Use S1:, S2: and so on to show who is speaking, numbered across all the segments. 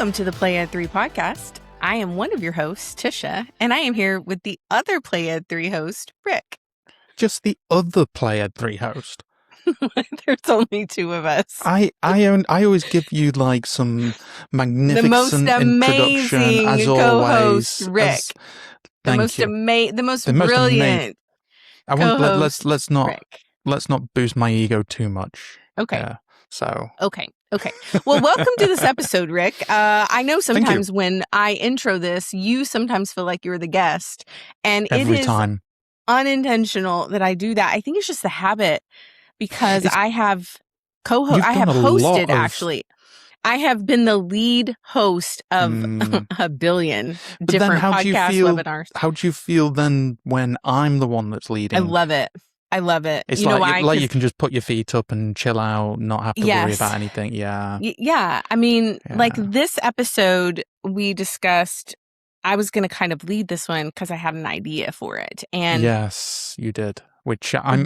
S1: Welcome to the Play Ed 3 podcast. I am one of your hosts, Tisha, and I am here with the other Play Ed 3 host, Rick.
S2: Just the other Play Ed 3 host.
S1: There's only two of us.
S2: I always give you like some magnificent introduction, as
S1: co-host,
S2: always.
S1: Rick. The most brilliant.
S2: I want let's not boost my ego too much.
S1: Okay.
S2: Okay.
S1: Well, welcome to this episode, Rick. I know sometimes when I intro this, you sometimes feel like you're the guest, and
S2: Every
S1: it is
S2: time.
S1: Unintentional that I do that. I think it's just the habit because I have
S2: hosted
S1: actually. I have been the lead host of a billion different podcast webinars.
S2: How do you feel then when I'm the one that's leading?
S1: I love it.
S2: It's
S1: you know why?
S2: You can just put your feet up and chill out, not have to worry about anything. Yeah.
S1: Yeah. I mean, like this episode we discussed, I was going to kind of lead this one because I had an idea for it. And
S2: yes, you did, which I'm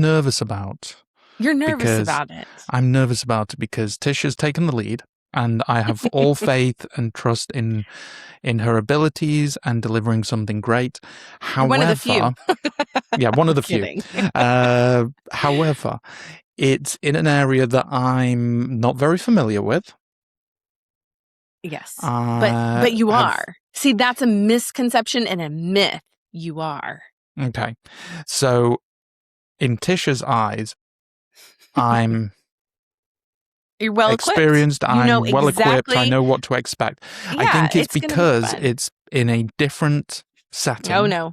S2: nervous about.
S1: You're nervous about it.
S2: I'm nervous about it because Tisha's taken the lead, and I have all faith and trust in her abilities and delivering something great. However,
S1: one of the few.
S2: Yeah, one of the few. However, it's in an area that I'm not very familiar with.
S1: Yes, but you are. See, that's a misconception and a myth. You are.
S2: Okay, so in Tisha's eyes,
S1: You're well
S2: experienced.
S1: Equipped.
S2: I'm well equipped. I know what to expect.
S1: Yeah,
S2: I think it's because it's in a different setting.
S1: Oh no,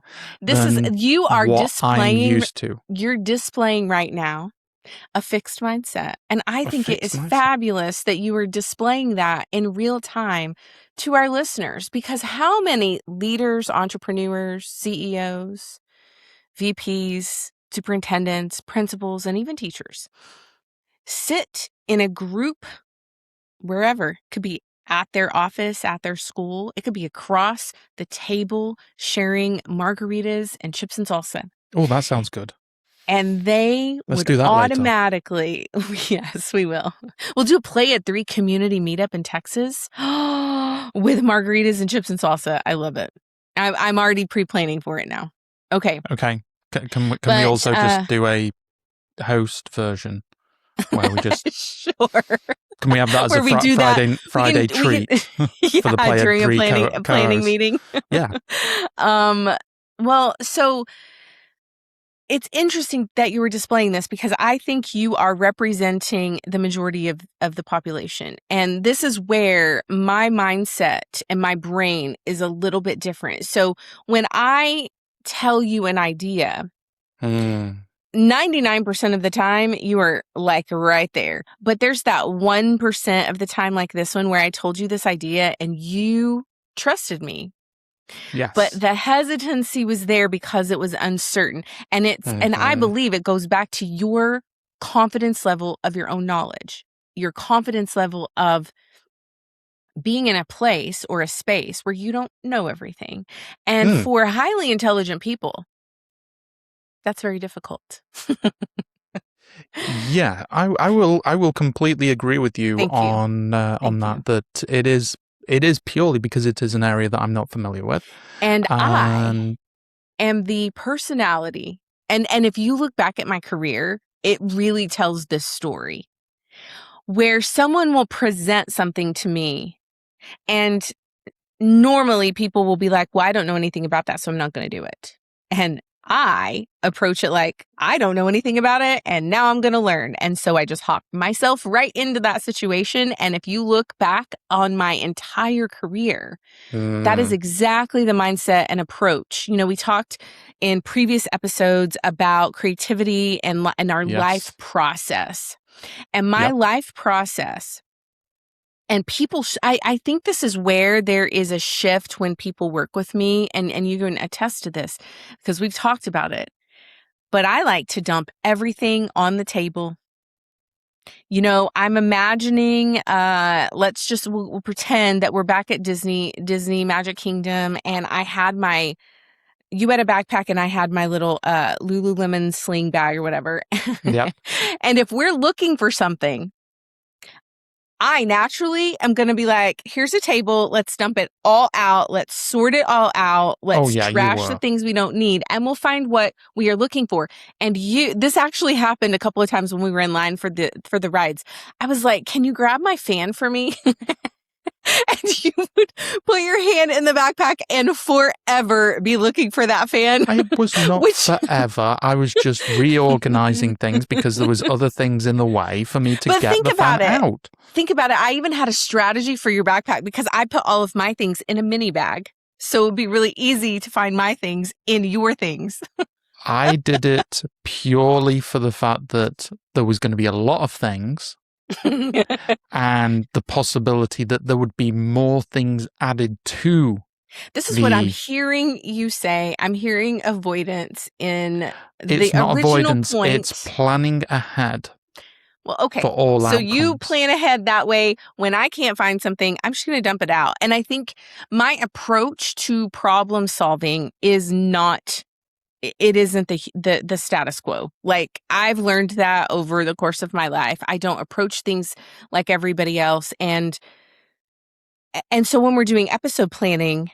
S1: you are displaying.
S2: I'm used to.
S1: You're displaying right now a fixed mindset, and I think it is fabulous that you are displaying that in real time to our listeners. Because how many leaders, entrepreneurs, CEOs, VPs, superintendents, principals, and even teachers sit in a group wherever? Could be at their office, at their school. It could be across the table sharing margaritas and chips and salsa.
S2: Oh, that sounds good.
S1: And they
S2: Let's
S1: would
S2: do that
S1: automatically, yes, we will. We'll do a Play Ed 3 community meetup in Texas with margaritas and chips and salsa. I love it. I'm already pre-planning for it now. Okay.
S2: Can we also just do a host version where we just
S1: sure?
S2: Can we have that as a Friday treat for the Play Ed
S1: during
S2: 3
S1: a planning meeting?
S2: Yeah.
S1: Well, so it's interesting that you were displaying this because I think you are representing the majority of the population. And this is where my mindset and my brain is a little bit different. So when I tell you an idea, 99% of the time you are like right there. But there's that 1% of the time like this one where I told you this idea and you trusted me.
S2: Yes.
S1: But the hesitancy was there because it was uncertain. And and I believe it goes back to your confidence level of your own knowledge, your confidence level of being in a place or a space where you don't know everything. And for highly intelligent people, that's very difficult.
S2: Yeah, I will completely agree with you on that it is purely because it is an area that I'm not familiar with.
S1: And I am the personality. And if you look back at my career, it really tells this story where someone will present something to me and normally people will be like, well, I don't know anything about that, so I'm not going to do it. And I approach it like, I don't know anything about it, and now I'm going to learn. And so I just hop myself right into that situation. And if you look back on my entire career, that is exactly the mindset and approach. You know, we talked in previous episodes about creativity and our life process. And my life process, and people, I think this is where there is a shift when people work with me, and you can attest to this because we've talked about it. But I like to dump everything on the table. You know, I'm imagining, we'll pretend that we're back at Disney Magic Kingdom, and you had a backpack and I had my little Lululemon sling bag or whatever.
S2: Yeah.
S1: And if we're looking for something, I naturally am going to be like, here's a table. Let's dump it all out. Let's sort it all out.
S2: Oh,
S1: Let's
S2: yeah, you
S1: trash the
S2: were.
S1: things we don't need, and we'll find what we are looking for. And this actually happened a couple of times when we were in line for the rides. I was like, can you grab my fan for me? And you would put your hand in the backpack and forever be looking for that fan.
S2: I was not
S1: Which
S2: forever. I was just reorganizing things because there was other things in the way for me to
S1: But
S2: get
S1: think
S2: the fan
S1: about it.
S2: out.
S1: Think about it. I even had a strategy for your backpack because I put all of my things in a mini bag. So it would be really easy to find my things in your things.
S2: I did it purely for the fact that there was going to be a lot of things and the possibility that there would be more things added to.
S1: This is what I'm hearing you say. I'm hearing avoidance in
S2: It's
S1: the
S2: not
S1: original
S2: avoidance,
S1: point.
S2: it's planning ahead.
S1: Well, okay.
S2: For all
S1: so
S2: outcomes.
S1: You plan ahead that way. When I can't find something, I'm just going to dump it out. And I think my approach to problem solving is not, it isn't the status quo. Like, I've learned that over the course of my life. I don't approach things like everybody else. And so when we're doing episode planning,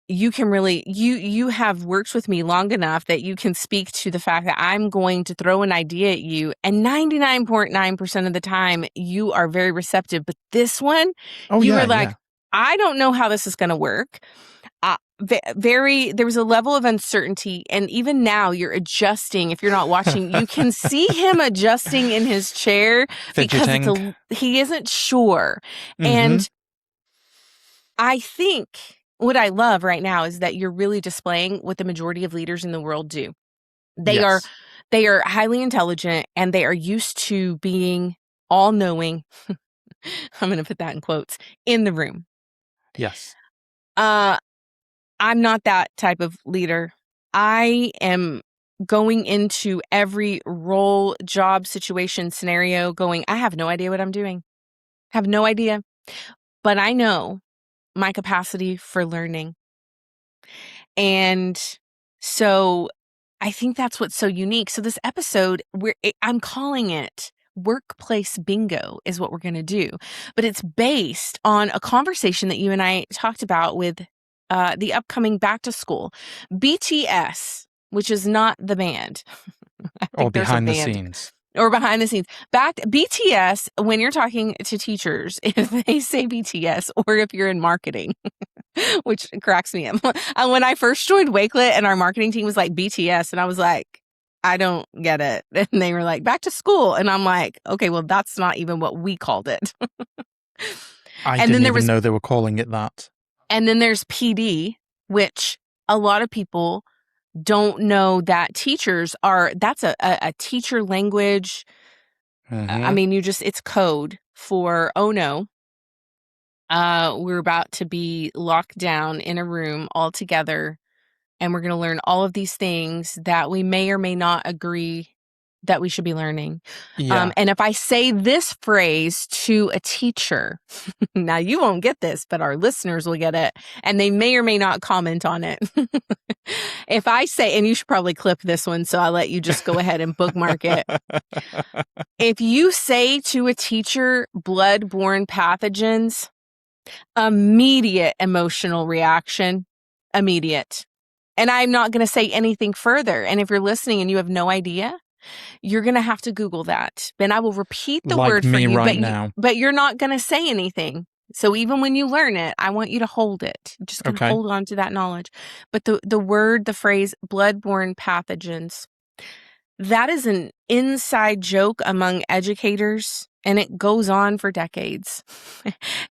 S1: you can really, you have worked with me long enough that you can speak to the fact that I'm going to throw an idea at you, and 99.9% of the time you are very receptive. But this one, you were like, I don't know how this is going to work. There was a level of uncertainty, and even now you're adjusting. If you're not watching, you can see him adjusting in his chair
S2: Fidgeting.
S1: because he isn't sure. And I think what I love right now is that you're really displaying what the majority of leaders in the world do. They are highly intelligent, and they are used to being all knowing. I'm going to put that in quotes, in the room.
S2: Yes.
S1: I'm not that type of leader. I am going into every role, job, situation, scenario going, I have no idea what I'm doing. Have no idea. But I know my capacity for learning. And so I think that's what's so unique. So this episode, I'm calling it Workplace Bingo is what we're going to do. But it's based on a conversation that you and I talked about with the upcoming back to school. BTS, which is not the band.
S2: Or behind the scenes.
S1: Or behind the scenes. BTS, when you're talking to teachers, if they say BTS, or if you're in marketing, which cracks me up. When I first joined Wakelet and our marketing team was like BTS, and I was like, I don't get it. And they were like, back to school. And I'm like, okay, well, that's not even what we called it.
S2: I didn't even know they were calling it that.
S1: And then there's PD, which a lot of people don't know that teachers are, that's a teacher language. I mean, it's code for, oh no, we're about to be locked down in a room all together, and we're going to learn all of these things that we may or may not agree that we should be learning. And if I say this phrase to a teacher, now you won't get this, but our listeners will get it, and they may or may not comment on it. If I say, and you should probably clip this one, so I'll let you just go ahead and bookmark it. If you say to a teacher, blood-borne pathogens, immediate emotional reaction, immediate. And I'm not going to say anything further. And if you're listening and you have no idea, you're going to have to Google that. And I will repeat the word for you, but you're not going to say anything. So even when you learn it, I want you to hold it. Just going to hold on to that knowledge. But the phrase blood-borne pathogens, that is an inside joke among educators, and it goes on for decades.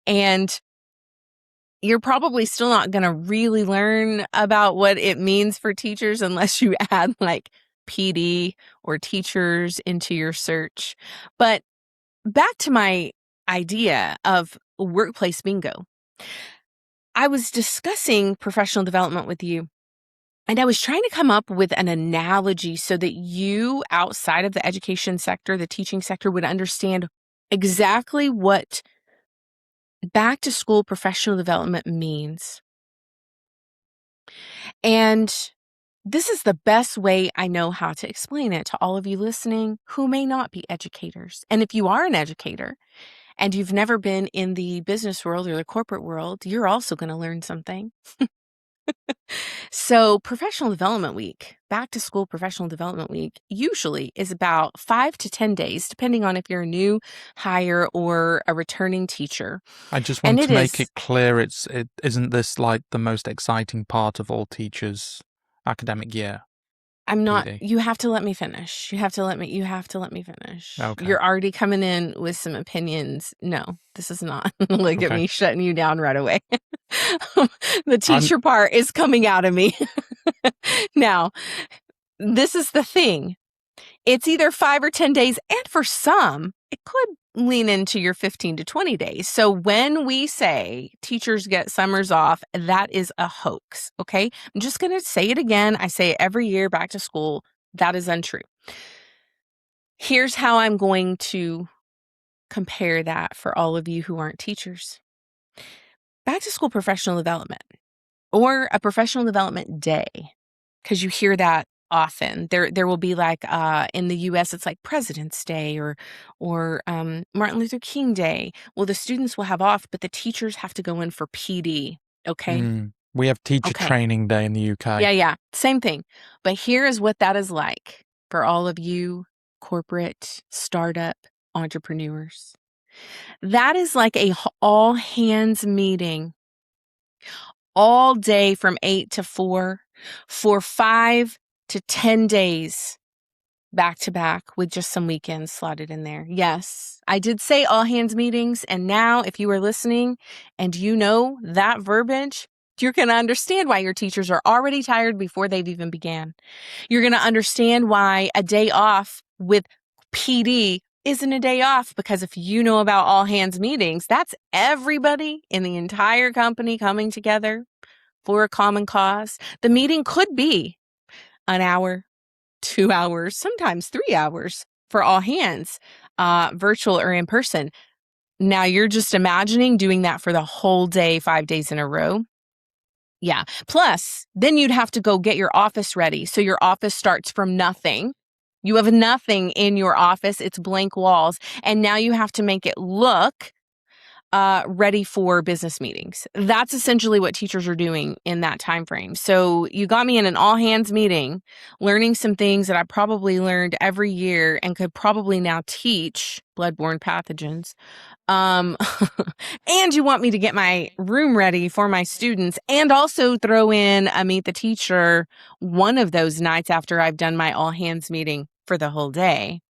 S1: And you're probably still not going to really learn about what it means for teachers unless you add like PD or teachers into your search. But back to my idea of workplace bingo. I was discussing professional development with you, and I was trying to come up with an analogy so that you, outside of the education sector, the teaching sector, would understand exactly what back to school professional development means. And this is the best way I know how to explain it to all of you listening who may not be educators. And if you are an educator and you've never been in the business world or the corporate world, you're also going to learn something. So professional development week, back to school professional development week, usually is about 5 to 10 days, depending on if you're a new hire or a returning teacher.
S2: I just
S1: And
S2: want
S1: it
S2: to make
S1: is,
S2: it clear, isn't this like the most exciting part of all teachers' academic year?
S1: I'm not,
S2: PD.
S1: you have to let me finish. You have to let me finish.
S2: Okay.
S1: You're already coming in with some opinions. No, this is not. Look at
S2: Okay.
S1: me shutting you down right away. The teacher part is coming out of me. Now, this is the thing. It's either 5 or 10 days, and for some, it could lean into your 15 to 20 days. So when we say teachers get summers off, that is a hoax, okay? I'm just going to say it again. I say it every year back to school. That is untrue. Here's how I'm going to compare that for all of you who aren't teachers. Back to school professional development or a professional development day, because you hear that often. There will be like in the US it's like President's Day or Martin Luther King Day. Well, the students will have off, but the teachers have to go in for PD. Okay.
S2: We have teacher
S1: Okay.
S2: training day in the UK.
S1: Yeah. Same thing. But here is what that is like for all of you corporate startup entrepreneurs. That is like a all hands meeting all day from 8 to 4 for 5 to 10 days back to back with just some weekends slotted in there. Yes, I did say all hands meetings. And now if you are listening and you know that verbiage, you're going to understand why your teachers are already tired before they've even began. You're going to understand why a day off with PD isn't a day off, because if you know about all hands meetings, that's everybody in the entire company coming together for a common cause. The meeting could be an hour, 2 hours, sometimes 3 hours for all hands, virtual or in person. Now you're just imagining doing that for the whole day, 5 days in a row. Yeah. Plus, then you'd have to go get your office ready. So your office starts from nothing. You have nothing in your office. It's blank walls. And now you have to make it look ready for business meetings. That's essentially what teachers are doing in that time frame. So you got me in an all hands meeting, learning some things that I probably learned every year and could probably now teach bloodborne pathogens. And you want me to get my room ready for my students and also throw in a meet the teacher one of those nights after I've done my all hands meeting for the whole day.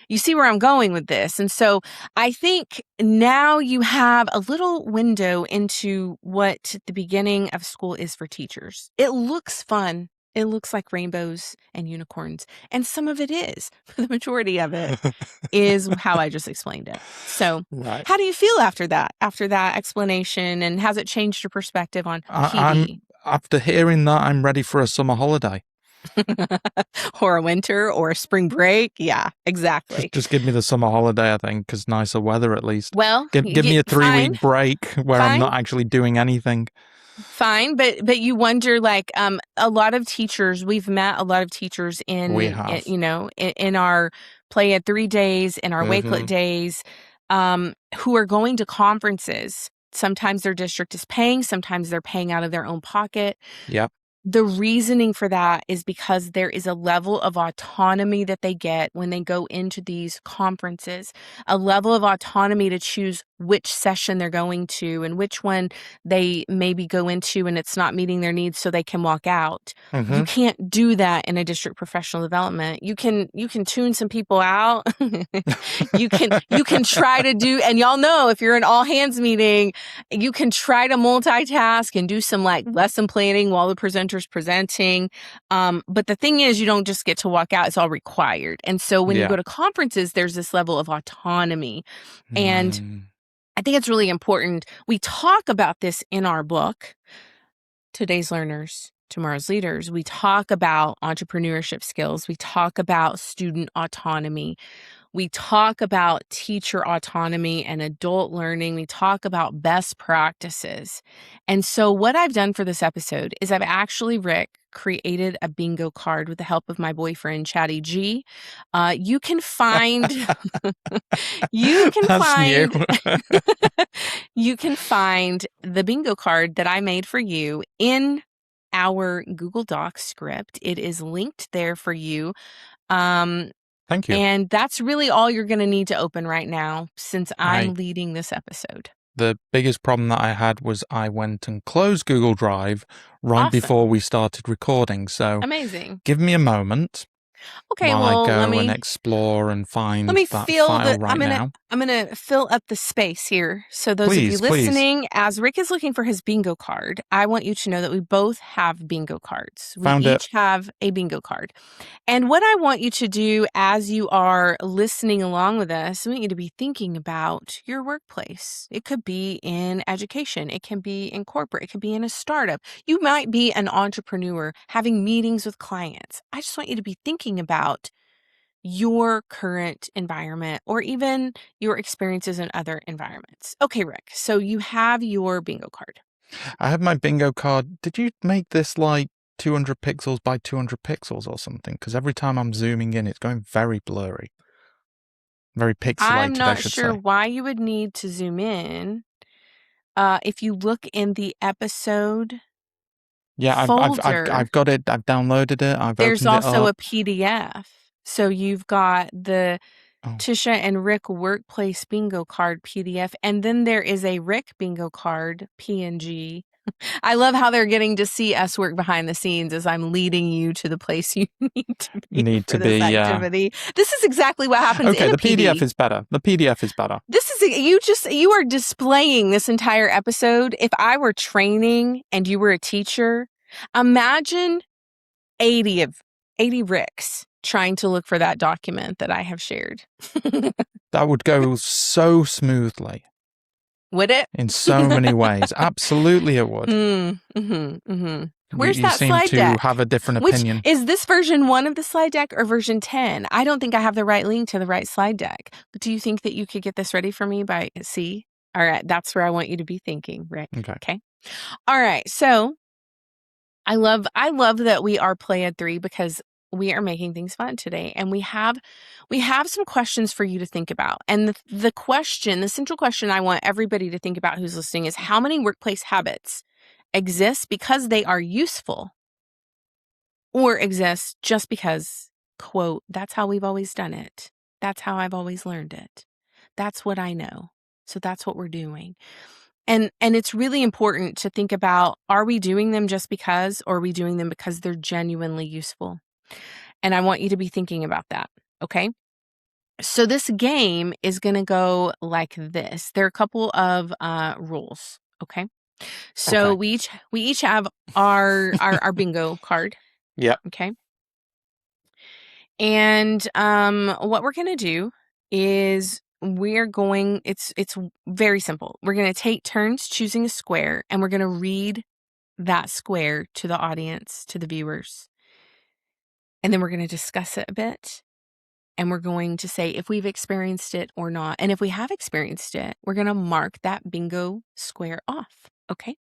S1: You see where I'm going with this. And so I think now you have a little window into what the beginning of school is for teachers. It looks fun. It looks like rainbows and unicorns. And some of it is, but the majority of it is how I just explained it. So
S2: Right.
S1: how do you feel after that explanation? And has it changed your perspective on PD?
S2: After hearing that, I'm ready for a summer holiday.
S1: Or a winter or a spring break. Yeah, exactly.
S2: Just give me the summer holiday, I think, because nicer weather at least.
S1: Well,
S2: give me a 3-week
S1: fine,
S2: break where I'm not actually doing anything.
S1: Fine, but you wonder, like, a lot of teachers, we've met a lot of teachers in our Play Ed 3 days, in our Wakelet days, who are going to conferences. Sometimes their district is paying, sometimes they're paying out of their own pocket.
S2: Yep.
S1: The reasoning for that is because there is a level of autonomy that they get when they go into these conferences, a level of autonomy to choose which session they're going to and which one they maybe go into and it's not meeting their needs so they can walk out. You can't do that in a district professional development. You can tune some people out. you can try to do, and y'all know if you're an all hands meeting, you can try to multitask and do some like lesson planning while the presenter's presenting. But the thing is, you don't just get to walk out. It's all required. And so when you go to conferences, there's this level of autonomy. And I think it's really important. We talk about this in our book, Today's Learners, Tomorrow's Leaders. We talk about entrepreneurship skills. We talk about student autonomy. We talk about teacher autonomy and adult learning. We talk about best practices. And so what I've done for this episode is I've actually, Rick, created a bingo card with the help of my boyfriend, Chatty G. You can find you can
S2: That's new.
S1: find you can find the bingo card that I made for you in our Google Docs script. It is linked there for you.
S2: Thank you.
S1: And that's really all you're going to need to open right now since I'm
S2: I-
S1: leading this episode.
S2: The biggest problem that I had was I went and closed Google Drive right
S1: Awesome.
S2: before we started recording. So
S1: Amazing.
S2: give me a moment
S1: Okay,
S2: while
S1: well,
S2: I go
S1: let me
S2: and explore and find
S1: let me
S2: that
S1: fill
S2: file
S1: the
S2: right now.
S1: I'm gonna fill up the space here. So those of you
S2: Please, please.
S1: listening, as Rick is looking for his bingo card, I want you to know that we both have bingo cards. We
S2: Found it.
S1: each have a bingo card. And what I want you to do as you are listening along with us, I want you to be thinking about your workplace. It could be in education, it can be in corporate, it could be in a startup. You might be an entrepreneur having meetings with clients. I just want you to be thinking about your current environment or even your experiences in other environments. Okay, Rick, so you have your bingo card.
S2: I have my bingo card. Did you make this like 200 pixels by 200 pixels or something? Because every time I'm zooming in, it's going very blurry. Very pixelated,
S1: I'm
S2: I
S1: not
S2: should
S1: sure
S2: say.
S1: why you would need to zoom in. If you look in the episode
S2: Yeah,
S1: folder,
S2: I've got it. I've downloaded it. I've
S1: there's
S2: opened it
S1: also
S2: up.
S1: a PDF. So you've got the
S2: Oh,
S1: Tisha and Rick Workplace Bingo Card PDF, and then there is a Rick Bingo Card PNG. I love how they're getting to see us work behind the scenes as I'm leading you to the place you need for this activity. This is exactly what happens
S2: okay,
S1: in a
S2: the
S1: PD.
S2: PDF is better. The PDF is better.
S1: This is you are displaying this entire episode. If I were training and you were a teacher, imagine 80 Ricks trying to look for that document that I have shared.
S2: That would go so smoothly.
S1: Would it?
S2: In so many ways. Absolutely it would.
S1: Where's
S2: you
S1: that
S2: seem
S1: slide
S2: to
S1: deck?
S2: have a different opinion.
S1: Is this version 1 of the slide deck or version 10? I don't think I have the right link to the right slide deck. But do you think that you could get this ready for me by C? All right, that's where I want you to be thinking, Rick. Okay. All right. So I love that we are Play Ed 3 because we are making things fun today, and we have some questions for you to think about. And the central question I want everybody to think about who's listening is how many workplace habits exist because they are useful or exist just because, quote, that's how we've always done it. That's how I've always learned it. That's what I know. So that's what we're doing. And it's really important to think about, are we doing them just because, or are we doing them because they're genuinely useful? And I want you to be thinking about that, okay? So this game is going to go like this. There are a couple of rules, okay? So we each have our bingo card.
S2: Yeah.
S1: Okay. And what we're going to do is it's very simple. We're going to take turns choosing a square, and we're going to read that square to the audience, to the viewers. And then we're going to discuss it a bit. And we're going to say if we've experienced it or not. And if we have experienced it, we're going to mark that bingo square off. Okay.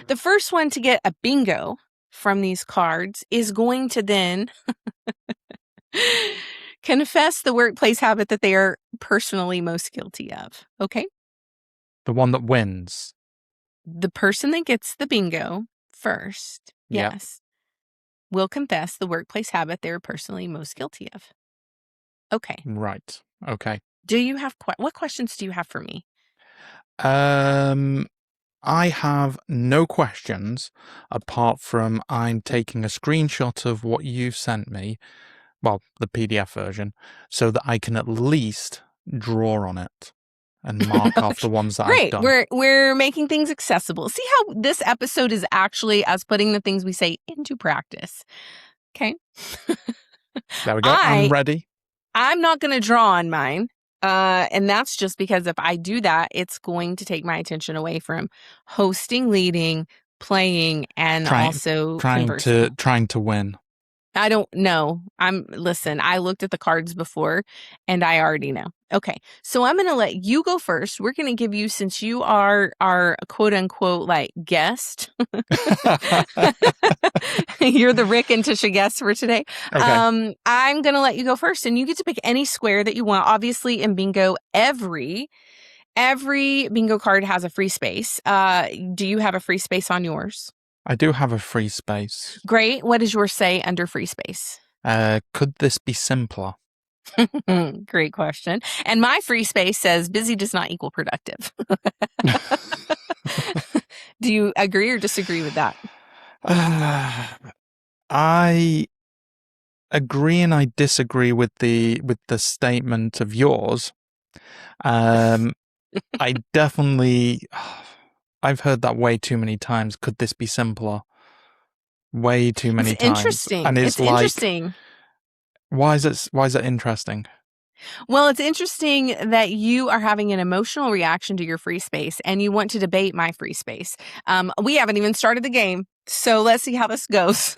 S1: The first one to get a bingo from these cards is going to then confess the workplace habit that they are personally most guilty of. Okay.
S2: The one that wins.
S1: The person that gets the bingo first, yes, will confess the workplace habit they're personally most guilty of. Okay.
S2: Right. Okay.
S1: Do you have what questions do you have for me?
S2: I have no questions apart from I'm taking a screenshot of what you've sent me, well, the PDF version, so that I can at least draw on it and mark off the ones that I've done.
S1: We're making things accessible. See how this episode is actually us putting the things we say into practice. Okay.
S2: There we go. I'm ready.
S1: I'm not going to draw on mine. And that's just because if I do that, it's going to take my attention away from hosting, leading, playing, and also
S2: trying
S1: conversing.
S2: to win.
S1: I don't know. Listen, I looked at the cards before and I already know. Okay. So I'm going to let you go first. We're going to give you, since you are our quote unquote like guest, you're the Rick and Tisha guest for today.
S2: Okay.
S1: I'm going to let you go first and you get to pick any square that you want. Obviously in bingo, every bingo card has a free space. Do you have a free space on yours?
S2: I do have a free space.
S1: Great. What does yours say under free space?
S2: Could this be simpler?
S1: Great question. And my free space says busy does not equal productive. Do you agree or disagree with that?
S2: I agree and I disagree with the statement of yours. I definitely, I've heard that way too many times. Could this be simpler? Way too many
S1: It's
S2: times.
S1: interesting.
S2: And
S1: It's
S2: like,
S1: interesting.
S2: Why is that interesting?
S1: Well, it's interesting that you are having an emotional reaction to your free space and you want to debate my free space. We haven't even started the game, so let's see how this goes.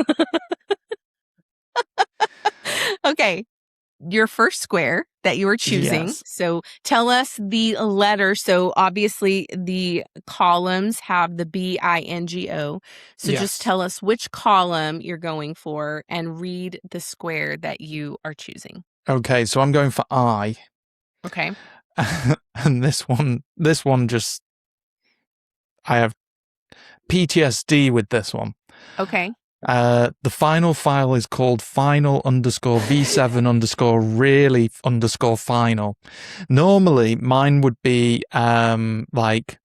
S1: Okay. Your first square that you are choosing.
S2: Yes.
S1: So tell us the letter. So obviously the columns have the BINGO. So
S2: Yes.
S1: just tell us which column you're going for and read the square that you are choosing.
S2: Okay, so I'm going for I.
S1: Okay.
S2: And this one just, I have PTSD with this one.
S1: Okay.
S2: The final file is called final_V7_really_final. Normally, mine would be like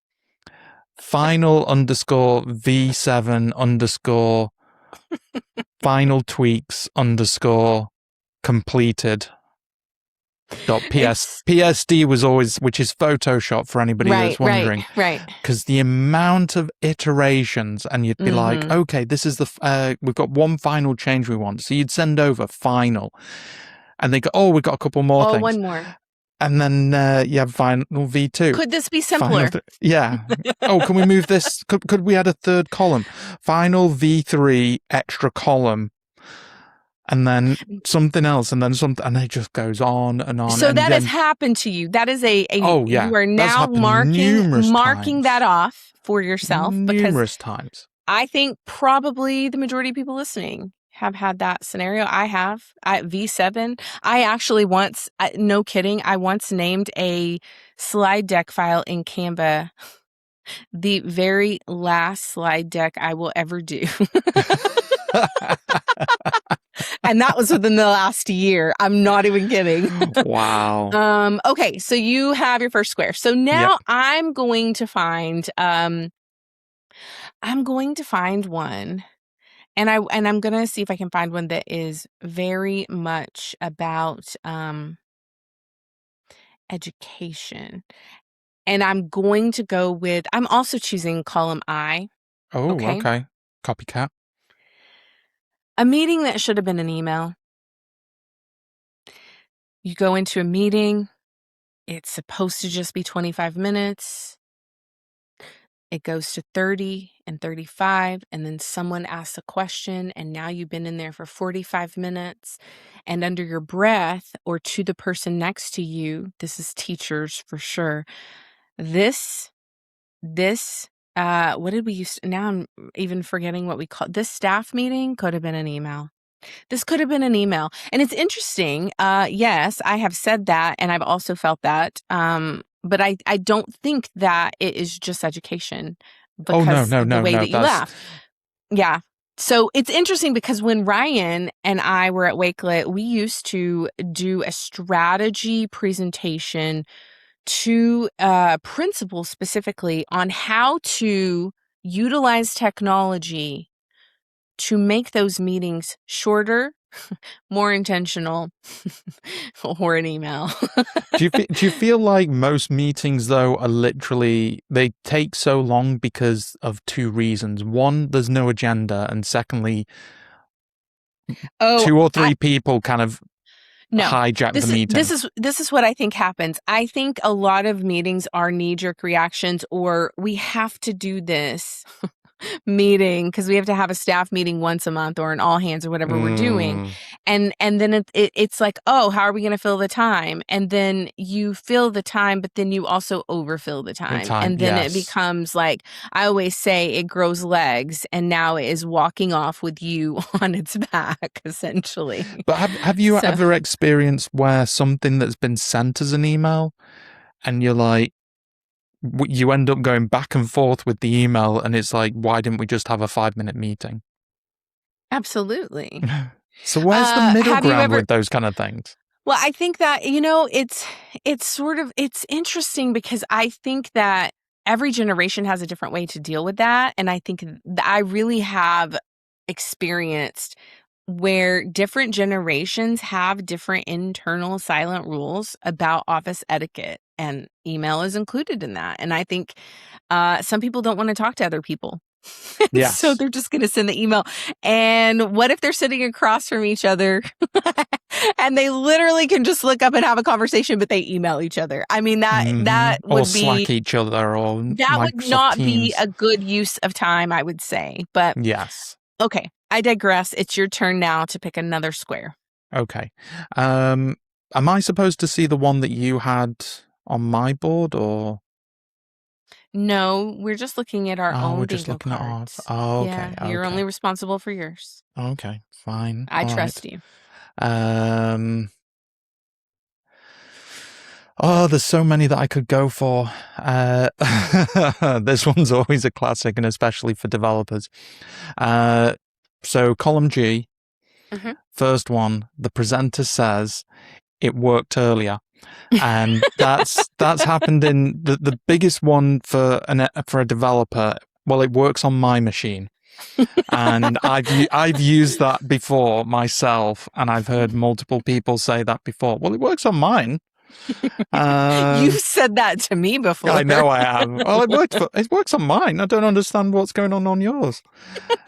S2: final_V7_ final tweaks_ completed. PSD was always, which is Photoshop for anybody that's wondering.
S1: Right.
S2: Because the amount of iterations, and you'd be like, okay, this is we've got one final change we want. So you'd send over final. And they go, oh, we've got a couple more things.
S1: One more.
S2: And then you have final V2.
S1: Could this be simpler?
S2: Yeah. Oh, can we move this? Could we add a third column? Final V3 extra column. And then something else, and then something, and it just goes on and on.
S1: So
S2: and
S1: that has happened to you. That is
S2: oh yeah,
S1: you are now marking that off for yourself
S2: numerous times.
S1: I think probably the majority of people listening have had that scenario. I have. V7. I actually once, no kidding, I once named a slide deck file in Canva the very last slide deck I will ever do. And that was within the last year. I'm not even kidding.
S2: Wow.
S1: Okay, so you have your first square. So now I'm going to find one. And I'm going to see if I can find one that is very much about education. And I'm going to go with, I'm also choosing column I.
S2: Oh, okay. Copycat.
S1: A meeting that should have been an email. You go into a meeting. It's supposed to just be 25 minutes. It goes to 30 and 35, and then someone asks a question, and now you've been in there for 45 minutes. And under your breath, or to the person next to you, this is teachers for sure. This, what did we use? Now I'm even forgetting what we call this staff meeting. Could have been an email. This could have been an email. And it's interesting. Yes, I have said that, and I've also felt that. But I don't think that it is just education because the way that you laugh. Yeah. So it's interesting because when Ryan and I were at Wakelet, we used to do a strategy presentation to principals specifically on how to utilize technology to make those meetings shorter, more intentional, or an email.
S2: Do you feel like most meetings, though, are literally, they take so long because of two reasons? One, there's no agenda. And secondly, two or three people kind of hijack the meeting.
S1: This is what I think happens. I think a lot of meetings are knee-jerk reactions, or we have to do this. meeting because we have to have a staff meeting once a month or an all hands or whatever we're doing. And then it's like, oh, how are we going to fill the time? And then you fill the time, but then you also overfill the time. And then it becomes like, I always say it grows legs and now it is walking off with you on its back, essentially.
S2: But have you ever experienced where something that's been sent as an email and you're like, you end up going back and forth with the email and it's like, why didn't we just have a 5-minute meeting?
S1: Absolutely.
S2: So where's the middle ground with those kind of things? Well,
S1: I think that, it's interesting because I think that every generation has a different way to deal with that. And I think I really have experienced where different generations have different internal silent rules about office etiquette, and email is included in that. And I think some people don't want to talk to other people. Yes. So they're just going to send the email. And what if they're sitting across from each other and they literally can just look up and have a conversation, but they email each other? I mean, that would be...
S2: Or Slack each other, or
S1: that would not be a good use of time, I would say. But
S2: yes.
S1: Okay, I digress. It's your turn now to pick another square.
S2: Okay. Am I supposed to see the one that you had on my board, or...
S1: No, we're just looking at our own bingo cards.
S2: Oh, okay.
S1: Yeah, you're only responsible for yours.
S2: Okay, fine.
S1: I trust you.
S2: Oh, there's so many that I could go for. This one's always a classic, and especially for developers. So column G, first one, the presenter says, it worked earlier. And that's happened in the biggest one for a developer. Well, it works on my machine. And I've used that before myself, and I've heard multiple people say that before. Well, it works on mine.
S1: You've said that to me before.
S2: I know I have. Well, it works on mine. I don't understand what's going on yours.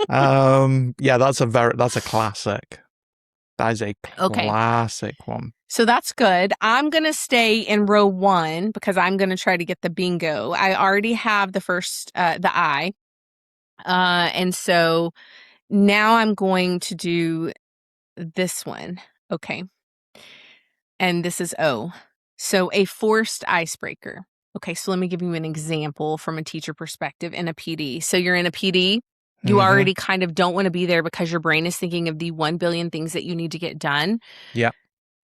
S2: Yeah, that's a classic. That is a classic one.
S1: So that's good. I'm going to stay in row 1 because I'm going to try to get the bingo. I already have the first, the I. And so now I'm going to do this one. Okay. And this is O. So a forced icebreaker. Okay, so let me give you an example from a teacher perspective in a PD. So you're in a PD. You already kind of don't want to be there because your brain is thinking of the 1 billion things that you need to get done.
S2: Yeah.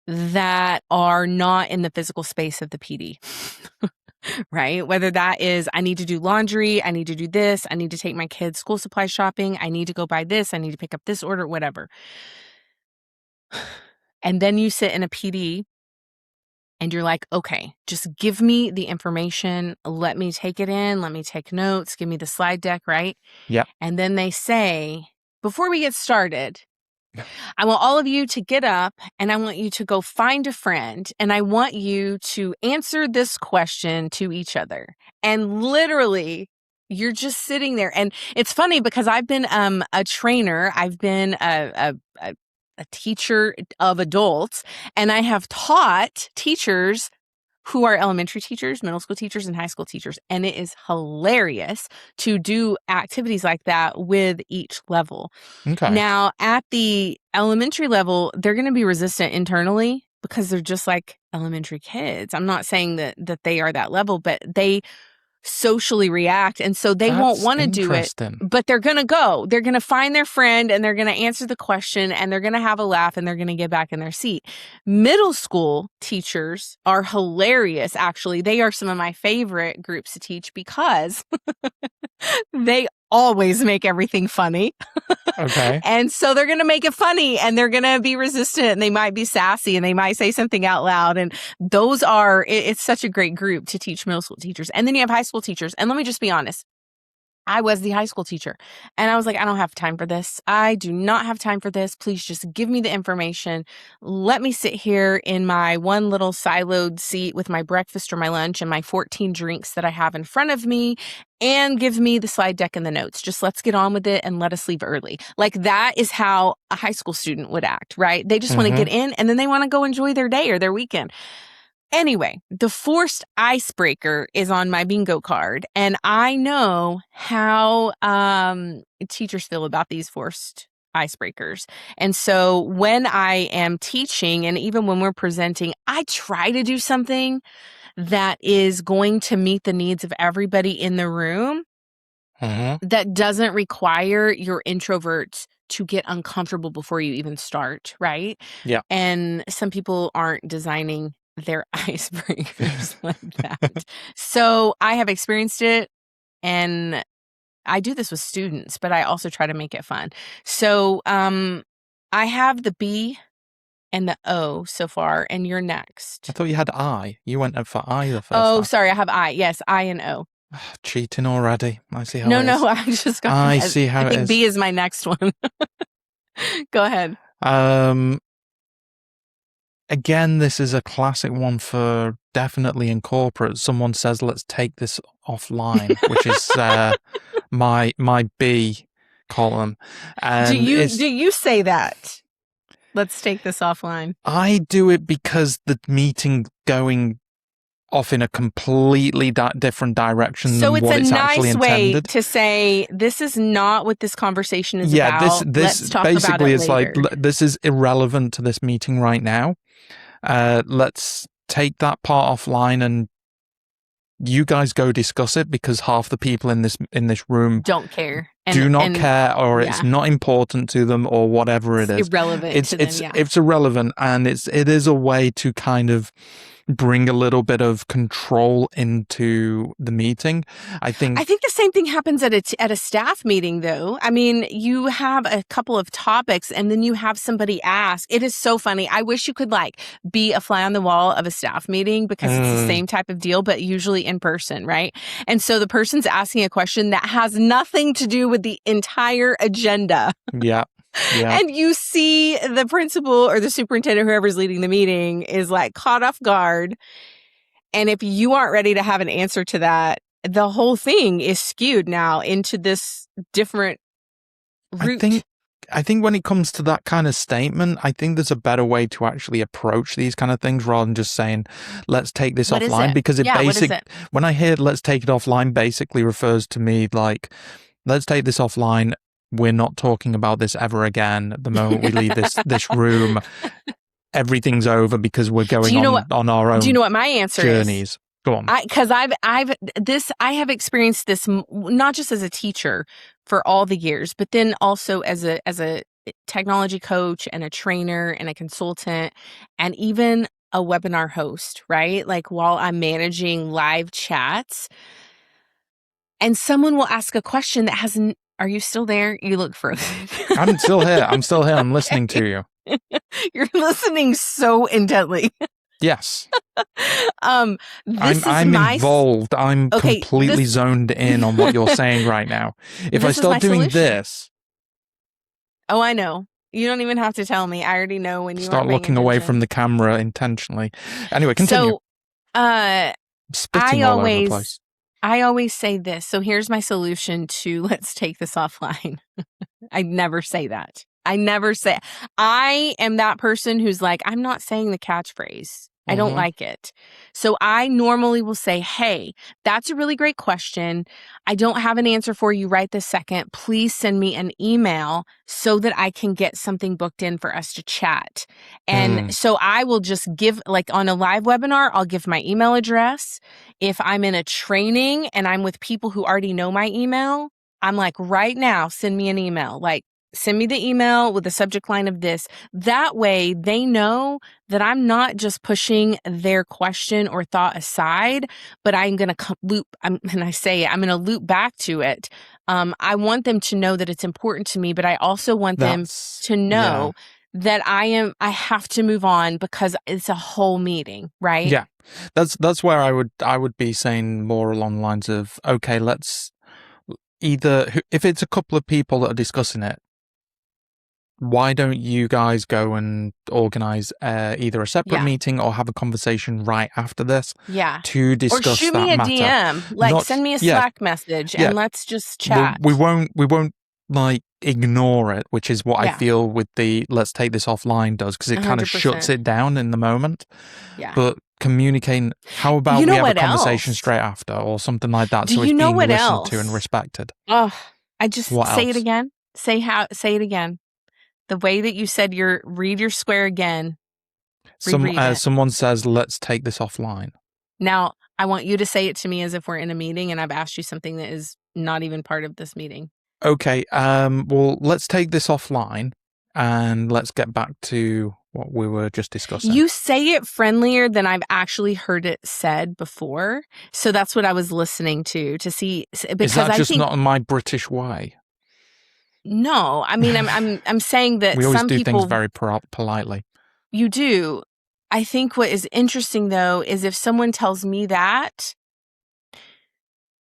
S1: That are not in the physical space of the PD. Right? Whether that is, I need to do laundry, I need to do this, I need to take my kids school supply shopping, I need to go buy this, I need to pick up this order, whatever. And then you sit in a PD and you're like, okay, just give me the information. Let me take it in. Let me take notes. Give me the slide deck, right?
S2: Yeah.
S1: And then they say, before we get started, I want all of you to get up and I want you to go find a friend and I want you to answer this question to each other. And literally, you're just sitting there. And it's funny because I've been a trainer. I've been a teacher of adults, and I have taught teachers who are elementary teachers, middle school teachers, and high school teachers. And it is hilarious to do activities like that with each level. Okay. Now, at the elementary level, they're going to be resistant internally because they're just like elementary kids. I'm not saying that they are that level, but they socially react, and so they won't want to do it, but they're going to find their friend and they're going to answer the question and they're going to have a laugh and they're going to get back in their seat. Middle school teachers are hilarious. Actually, they are some of my favorite groups to teach because they always make everything funny. Okay. And so they're going to make it funny and they're going to be resistant and they might be sassy and they might say something out loud. And it's such a great group to teach middle school teachers. And then you have high school teachers. And let me just be honest. I was the high school teacher and I was like, I don't have time for this. I do not have time for this. Please just give me the information. Let me sit here in my one little siloed seat with my breakfast or my lunch and my 14 drinks that I have in front of me and give me the slide deck and the notes. Just let's get on with it and let us leave early. Like that is how a high school student would act, right? They just want to get in and then they want to go enjoy their day or their weekend. Anyway, the forced icebreaker is on my bingo card, and I know how teachers feel about these forced icebreakers. And so when I am teaching, and even when we're presenting, I try to do something that is going to meet the needs of everybody in the room that doesn't require your introverts to get uncomfortable before you even start, right?
S2: Yeah.
S1: And some people aren't designing their icebreakers like that. So I have experienced it, and I do this with students, but I also try to make it fun. So I have the B and the O so far, and you're next.
S2: I thought you had I. You went for I the first
S1: Oh,
S2: time.
S1: sorry, I have I. Yes, I and O.
S2: Cheating already. I see how
S1: No,
S2: it is.
S1: no, I just got.
S2: I see how
S1: I
S2: it
S1: think
S2: is.
S1: B is my next one. Go ahead.
S2: Again, this is a classic one for definitely in corporate. Someone says, "Let's take this offline," which is my B column. And
S1: do you say that? Let's take this offline.
S2: I do it because the meeting going off in a completely different direction than what it's actually intended.
S1: So it's a nice way to say, this is not what this conversation is about. Let's talk
S2: basically
S1: about it later.
S2: Like, this is irrelevant to this meeting right now. Let's take that part offline, and you guys go discuss it, because half the people in this room
S1: don't care.
S2: Do not care, or it's not important to them, or whatever it is.
S1: Irrelevant to them,
S2: It's irrelevant, and it is a way to kind of bring a little bit of control into the meeting. I think
S1: the same thing happens at a staff meeting, though. I mean, you have a couple of topics, and then you have somebody ask. It is so funny. I wish you could like be a fly on the wall of a staff meeting, because it's the same type of deal, but usually in person, right? And so the person's asking a question that has nothing to do with the entire agenda.
S2: Yeah. Yeah.
S1: And you see the principal or the superintendent, whoever's leading the meeting, is like caught off guard. And if you aren't ready to have an answer to that, the whole thing is skewed now into this different route.
S2: I think when it comes to that kind of statement, I think there's a better way to actually approach these kind of things, rather than just saying, let's take this offline. Because when I hear let's take it offline, basically refers to me like, let's take this offline. We're not talking about this ever again. The moment we leave this room, everything's over, because we're going on our own.
S1: Do you know what my answer
S2: journeys
S1: is?
S2: Go on.
S1: Because I have experienced this not just as a teacher for all the years, but then also as a technology coach and a trainer and a consultant, and even a webinar host, right? Like while I'm managing live chats, and someone will ask a question that hasn't. Are you still there? You look frozen.
S2: I'm still here. I'm listening to you.
S1: You're listening so intently.
S2: Yes.
S1: I'm
S2: involved. I'm completely zoned in on what you're saying right now. If I start doing this.
S1: Oh, I know. You don't even have to tell me. I already know when you
S2: start looking away from the camera intentionally. Anyway, continue.
S1: So,
S2: spitting all over the place.
S1: I always say this. So here's my solution to let's take this offline. I never say that. I am that person who's like, I'm not saying the catchphrase. I don't like it. So I normally will say, hey, that's a really great question. I don't have an answer for you right this second. Please send me an email so that I can get something booked in for us to chat. And so I will just give, like on a live webinar, I'll give my email address. If I'm in a training and I'm with people who already know my email, I'm like, right now, send me an email. Like, send me the email with the subject line of this. That way they know that I'm not just pushing their question or thought aside, but I'm going to I'm going to loop back to it. I want them to know that it's important to me, but I also want them to know that I have to move on, because it's a whole meeting, right?
S2: Yeah. That's where I would be saying more along the lines of, okay, let's if it's a couple of people that are discussing it, why don't you guys go and organize either a separate meeting or have a conversation right after this to discuss that matter? Or
S1: shoot me a DM, like send me a Slack message and let's just chat.
S2: We won't like ignore it, which is what I feel with the let's take this offline does, because it kind of shuts it down in the moment.
S1: Yeah.
S2: But communicating. How about
S1: You know
S2: we have a
S1: what
S2: conversation
S1: else?
S2: straight after or something like that,
S1: Do
S2: so it's
S1: you know
S2: being
S1: what
S2: listened to and
S1: else?
S2: respected?
S1: Oh, I just
S2: What
S1: say it
S2: else?
S1: again. Say it again. The way that you said read your square again. Reread it.
S2: Someone says, let's take this offline.
S1: Now, I want you to say it to me as if we're in a meeting and I've asked you something that is not even part of this meeting.
S2: Okay, well, let's take this offline and let's get back to what we were just discussing.
S1: You say it friendlier than I've actually heard it said before. So that's what I was listening to see. Because
S2: Is that
S1: I
S2: just
S1: think,
S2: not my British way?
S1: no, I mean, I'm saying that
S2: We always
S1: some
S2: do things
S1: people,
S2: very politely.
S1: you do. I think what is interesting though, is if someone tells me that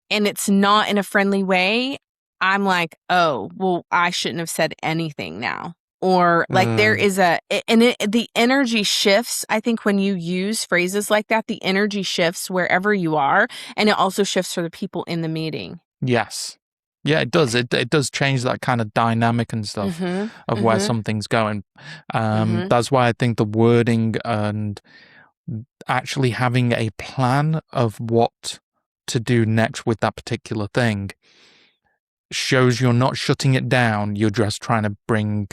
S1: and it's not in a friendly way, I'm like, oh, well, I shouldn't have said anything now. Or like there is the energy shifts. I think when you use phrases like that, the energy shifts wherever you are. And it also shifts for the people in the meeting.
S2: Yes. Yeah, it does. It does change that kind of dynamic and stuff of where something's going. That's why I think the wording and actually having a plan of what to do next with that particular thing shows you're not shutting it down. You're just trying to bring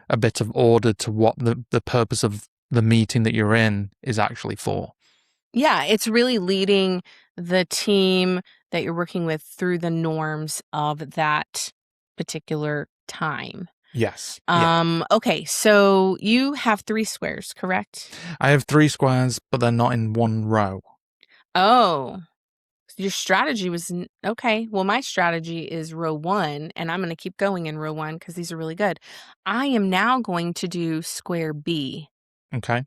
S2: a bit of order to what the purpose of the meeting that you're in is actually for.
S1: Yeah, it's really leading the team that you're working with through the norms of that particular time.
S2: Yes.
S1: Okay, so you have 3 squares, correct?
S2: I have 3 squares, but they're not in one row.
S1: Oh, your strategy was okay. Well, my strategy is row 1, and I'm going to keep going in row 1 because these are really good. I am now going to do square B.
S2: Okay.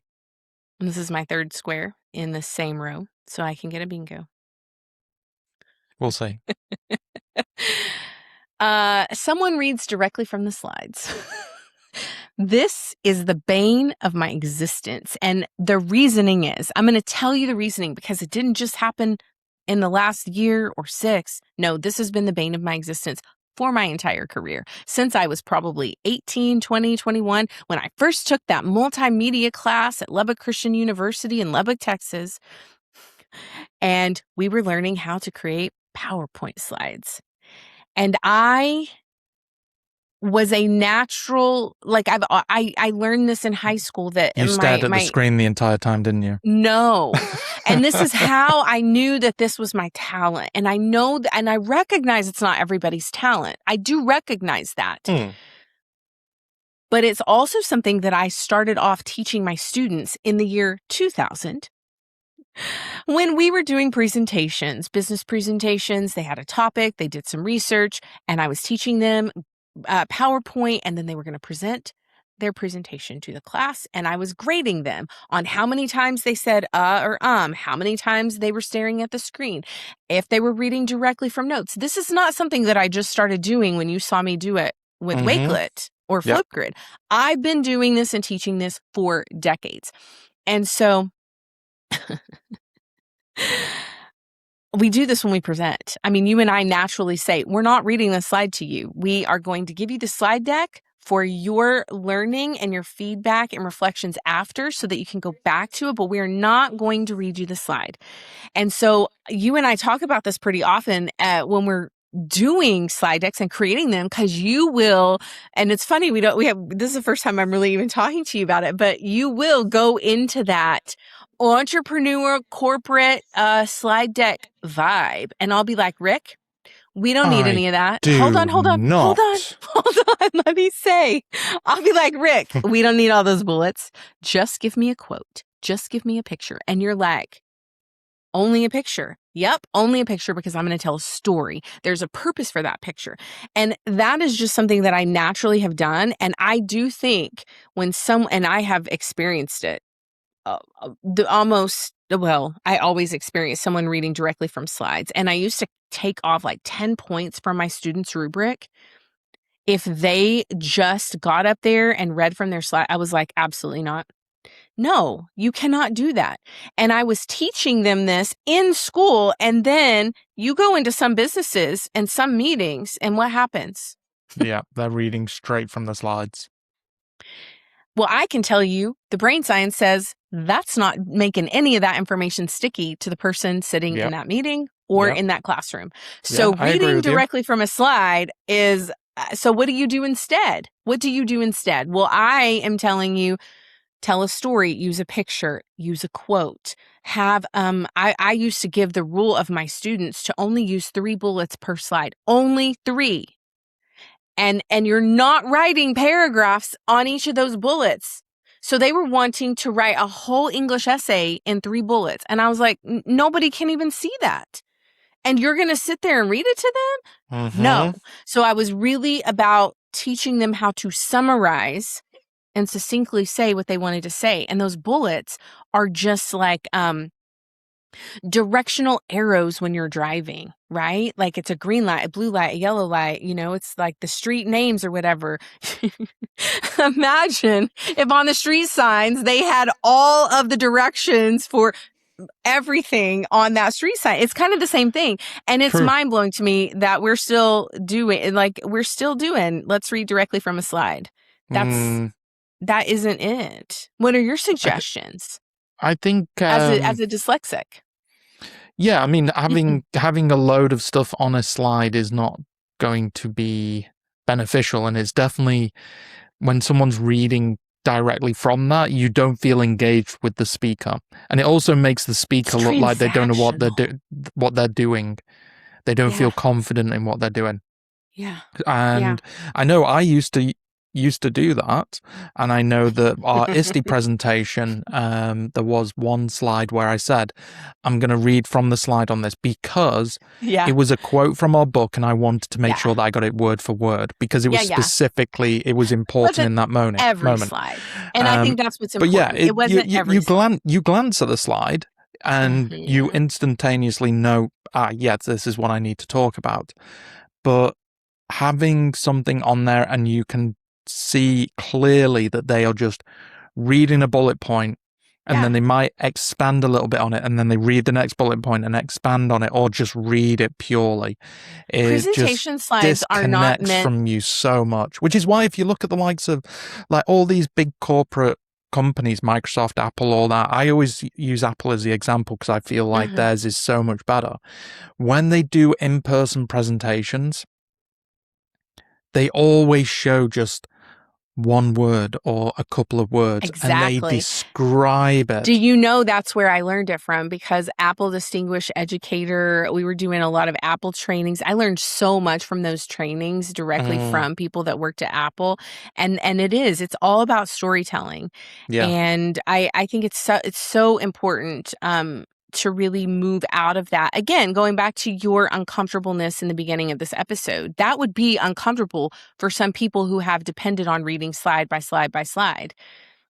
S1: And this is my 3rd square in the same row, so I can get a bingo.
S2: We'll see.
S1: Someone reads directly from the slides. This is the bane of my existence. And the reasoning is, I'm going to tell you the reasoning because it didn't just happen in the last year or 6. No, this has been the bane of my existence for my entire career. Since I was probably 18, 20, 21, when I first took that multimedia class at Lubbock Christian University in Lubbock, Texas. And we were learning how to create PowerPoint slides. And I was a natural, like I learned this in high school that
S2: You stared at the screen the entire time, didn't you?
S1: No. And this is how I knew that this was my talent. And I know that, and I recognize it's not everybody's talent. I do recognize that. But it's also something that I started off teaching my students in the year 2000. When we were doing presentations, business presentations, they had a topic, they did some research, and I was teaching them PowerPoint, and then they were going to present their presentation to the class, and I was grading them on how many times they said or how many times they were staring at the screen, if they were reading directly from notes. This is not something that I just started doing when you saw me do it with Wakelet or Flipgrid. I've been doing this and teaching this for decades. And so we do this when we present. I mean, you and I naturally say, we're not reading the slide to you. We are going to give you the slide deck for your learning and your feedback and reflections after so that you can go back to it, but we're not going to read you the slide. And so you and I talk about this pretty often when we're doing slide decks and creating them, because you will, and it's funny, this is the first time I'm really even talking to you about it, but you will go into that entrepreneur corporate slide deck vibe. And I'll be like, Rick, we don't need any of that. Hold on. Let me say, I'll be like, Rick, we don't need all those bullets. Just give me a quote. Just give me a picture. And you're like, only a picture. Yep, only a picture, because I'm going to tell a story. There's a purpose for that picture. And that is just something that I naturally have done. And I do think and I have experienced it I always experience someone reading directly from slides. And I used to take off like 10 points from my students' rubric if they just got up there and read from their slide. I was like, absolutely not. No, you cannot do that. And I was teaching them this in school. And then you go into some businesses and some meetings, and what happens?
S2: Yeah, they're reading straight from the slides.
S1: Well, I can tell you the brain science says that's not making any of that information sticky to the person sitting in
S2: Yep.
S1: that meeting or
S2: Yep.
S1: in that classroom.
S2: Yeah,
S1: So
S2: I agree
S1: reading
S2: with you.
S1: directly from a slide is so what do you do instead? What do you do instead? Well, I am telling you, tell a story, use a picture, use a quote. Have I used to give the rule of my students to only use 3 bullets per slide. Only 3. And you're not writing paragraphs on each of those bullets. So they were wanting to write a whole English essay in 3 bullets. And I was like, nobody can even see that. And you're going to sit there and read it to them?
S2: Mm-hmm.
S1: No. So I was really about teaching them how to summarize and succinctly say what they wanted to say. And those bullets are just like directional arrows when you're driving, right? Like it's a green light, a blue light, a yellow light, it's like the street names or whatever. Imagine if on the street signs they had all of the directions for everything on that street sign. It's kind of the same thing. And it's
S2: True.
S1: mind blowing to me that we're still doing, let's read directly from a slide. That isn't it. What are your suggestions
S2: I think
S1: as a dyslexic?
S2: yeah, I mean, having a load of stuff on a slide is not going to be beneficial, and it's definitely when someone's reading directly from that, you don't feel engaged with the speaker, and it also makes the speaker
S1: It's
S2: look like they don't know what they're doing. They don't feel confident in what they're doing.
S1: Yeah.
S2: And I know I used to do that, and I know that our ISTE presentation, there was one slide where I said, I'm going to read from the slide on this because it was a quote from our book, and I wanted to make sure that I got it word for word because it was specifically, it was important in that moment.
S1: Every slide. And I think that's what's important.
S2: But yeah,
S1: it wasn't every slide.
S2: You glance at the slide and you instantaneously know, this is what I need to talk about. But having something on there and you can see clearly that they are just reading a bullet point and then they might expand a little bit on it and then they read the next bullet point and expand on it or just read it purely.
S1: Presentation slides are not meant
S2: from you so much, which is why if you look at the likes of like all these big corporate companies, Microsoft, Apple, all that, I always use Apple as the example because I feel like theirs is so much better. When they do in-person presentations, they always show just one word or a couple of words and they describe it.
S1: Do you know that's where I learned it from? Because Apple Distinguished Educator, we were doing a lot of Apple trainings. I learned so much from those trainings directly from people that worked at Apple. And it's all about storytelling.
S2: Yeah.
S1: And I think it's so important to really move out of that. Again, going back to your uncomfortableness in the beginning of this episode, that would be uncomfortable for some people who have depended on reading slide by slide by slide.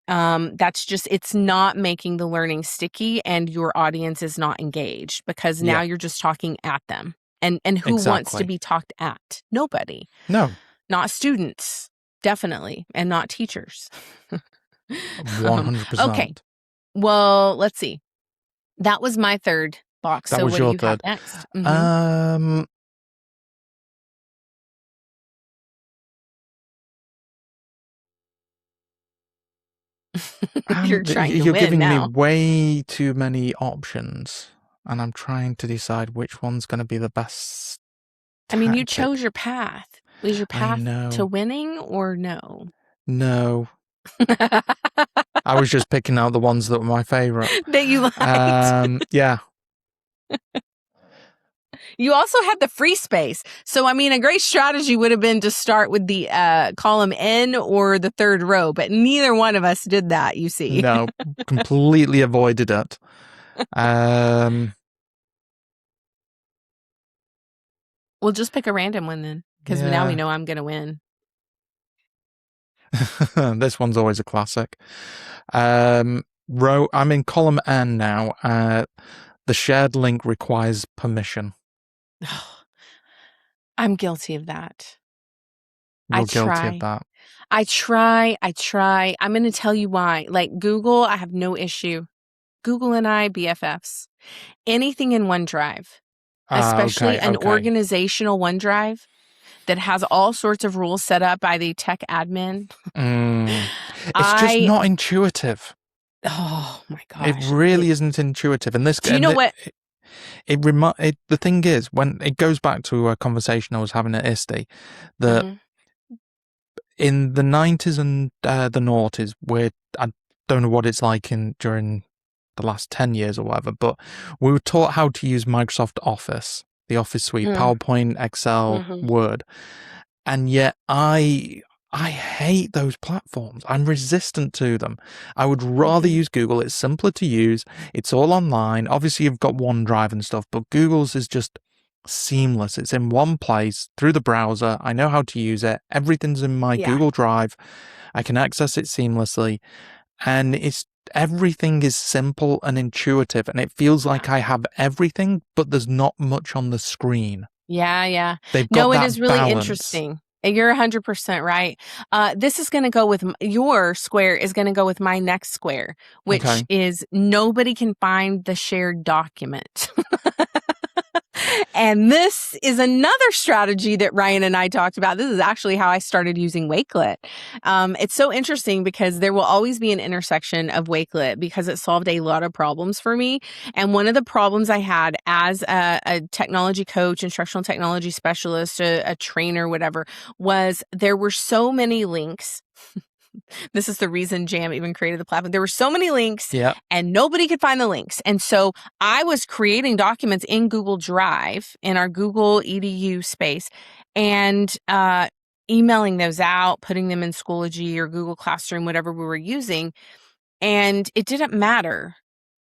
S1: That's just, it's not making the learning sticky and your audience is not engaged because now you're just talking at them. And who wants to be talked at? Nobody.
S2: No.
S1: Not students, definitely, and not teachers.
S2: 100%.
S1: Okay. Well, let's see. That was my third box.
S2: That
S1: so
S2: was
S1: what
S2: your
S1: do you
S2: third.
S1: have next? You're trying to
S2: You're
S1: win
S2: giving
S1: now.
S2: me way too many options, and I'm trying to decide which one's going to be the best.
S1: I mean, you chose your path. Was your path to winning or no?
S2: No. I was just picking out the ones that were my favorite.
S1: That you liked.
S2: Yeah.
S1: You also had the free space. So, I mean, a great strategy would have been to start with the column N or the third row, but neither one of us did that, you see.
S2: No, completely avoided it.
S1: We'll just pick a random one then, because now we know I'm going to win.
S2: This one's always a classic. I'm in column N now. The shared link requires permission.
S1: I'm guilty of that.
S2: You're guilty of that.
S1: I try. I'm going to tell you why. Like Google, I have no issue. Google and I, BFFs. Anything in OneDrive, especially an organizational OneDrive, that has all sorts of rules set up by the tech admin.
S2: It's just not intuitive.
S1: Oh my
S2: It
S1: gosh.
S2: really isn't intuitive. And this,
S1: Do you know what?
S2: the thing is, when it goes back to a conversation I was having at ISTE, that in the 90s and the noughties, where I don't know what it's like during the last 10 years or whatever, but we were taught how to use Microsoft Office, the Office suite, PowerPoint, Excel, Word. And yet I hate those platforms. I'm resistant to them. I would rather use Google. It's simpler to use. It's all online. Obviously, you've got OneDrive and stuff, but Google's is just seamless. It's in one place through the browser. I know how to use it. Everything's in my Google Drive. I can access it seamlessly. And everything is simple and intuitive. And it feels like I have everything, but there's not much on the screen.
S1: Yeah.
S2: They've got that
S1: it is really
S2: balance.
S1: Interesting. You're 100% right. This is going to go with your square is going to go with my next square, which is nobody can find the shared document. And this is another strategy that Ryan and I talked about. This is actually how I started using Wakelet. It's so interesting because there will always be an intersection of Wakelet because it solved a lot of problems for me. And one of the problems I had as a technology coach, instructional technology specialist, a trainer, whatever, was there were so many links. This is the reason Jam even created the platform. There were so many links and nobody could find the links. And so I was creating documents in Google Drive in our Google EDU space and emailing those out, putting them in Schoology or Google Classroom, whatever we were using. And it didn't matter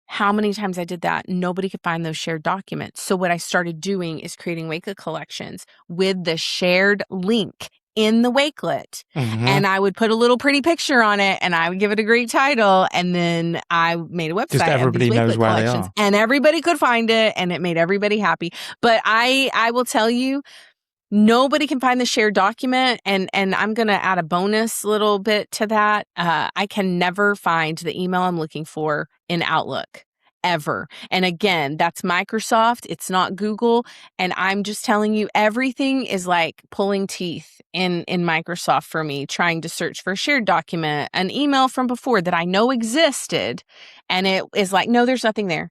S1: how many times I did that. Nobody could find those shared documents. So what I started doing is creating Wakelet collections with the shared link in the Wakelet. And I would put a little pretty picture on it and I would give it a great title. And then I made a website.
S2: Just everybody knows where they are.
S1: And everybody could find it and it made everybody happy. But I will tell you, nobody can find the shared document. And I'm going to add a bonus little bit to that. I can never find the email I'm looking for in Outlook. Ever. And again, that's Microsoft. It's not Google. And I'm just telling you, everything is like pulling teeth in Microsoft for me, trying to search for a shared document, an email from before that I know existed. And it is like, no, there's nothing there.